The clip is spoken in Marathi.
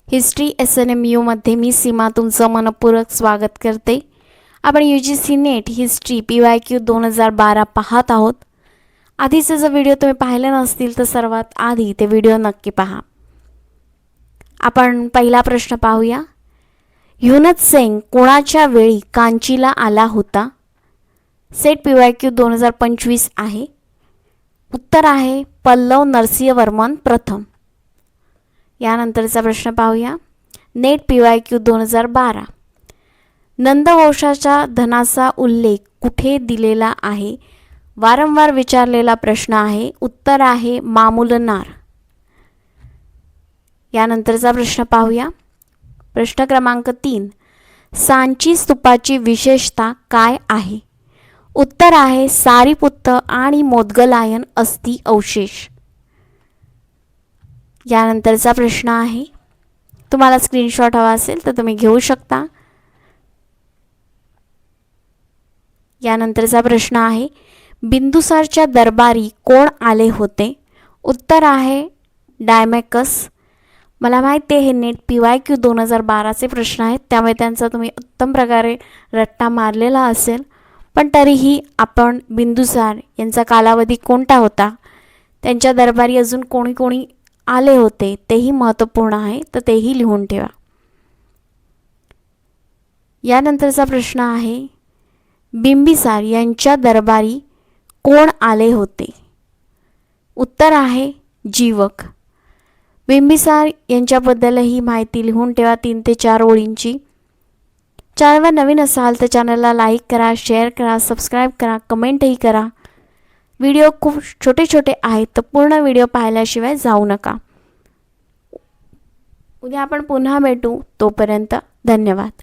हिस्ट्री SNMU मध्ये मी सीमा तुमचं मनपूर्वक स्वागत करते। आपण UGC नेट हिस्ट्री PYQ 2012 पाहत आहोत। आधीचे जर व्हिडिओ तुम्ही पाहिले नसतील तर सर्वात आधी ते व्हिडिओ नक्की पहा। आपण पहिला प्रश्न पाहूया। युनत सेन कोणाच्या वेळी कांचीला आला होता? सेट PYQ 2025 आहे। उत्तर आहे पल्लव नरसिंहवर्मन प्रथम। यानंतरचा प्रश्न पाहूया। नेट PYQ 2012 नंदवंशाच्या धनाचा उल्लेख कुठे दिलेला आहे? वारंवार विचारलेला प्रश्न आहे। उत्तर आहे मामूलनार। यानंतरचा प्रश्न पाहूया। प्रश्न क्रमांक 3 सांची स्तूपाची विशेषता काय आहे? उत्तर आहे सारीपुत्त आणि मोदगलायन अस्थि अवशेष। यानंतरचा प्रश्न आहे, तुम्हाला स्क्रीनशॉट हवा असेल तर तुम्ही घेऊ शकता। यानंतरचा प्रश्न आहे बिंदुसारच्या दरबारी कोण आले होते? उत्तर आहे डायमॅकस। मला माहिती आहे हे नेट PYQ 2012 चे प्रश्न आहेत, त्यामुळे त्यांचा तुम्ही उत्तम प्रकारे रट्टा मारलेला असेल, पण तरीही आपण बिंदुसार यांचा कालावधी कोणता होता, त्यांच्या दरबारी अजून कोणी कोणी आले होते तेही महत्त्वपूर्ण आहे, तर तेही लिहून ठेवा। यानंतरचा प्रश्न आहे बिंबिसार यांच्या दरबारी कोण आले होते? उत्तर आहे जीवक। बिंबिसार यांच्याबद्दलही माहिती लिहून ठेवा 3 ते 4 ओळींची। चॅनलवर नवीन असाल तर चॅनलला लाईक करा, शेअर करा, सबस्क्राईब करा, कमेंटही करा। व्हिडिओ खूप छोटे छोटे आहेत तर पूर्ण व्हिडिओ पाहिल्याशिवाय जाऊ नका। उद्या आपण पुन्हा भेटू, तोपर्यंत धन्यवाद।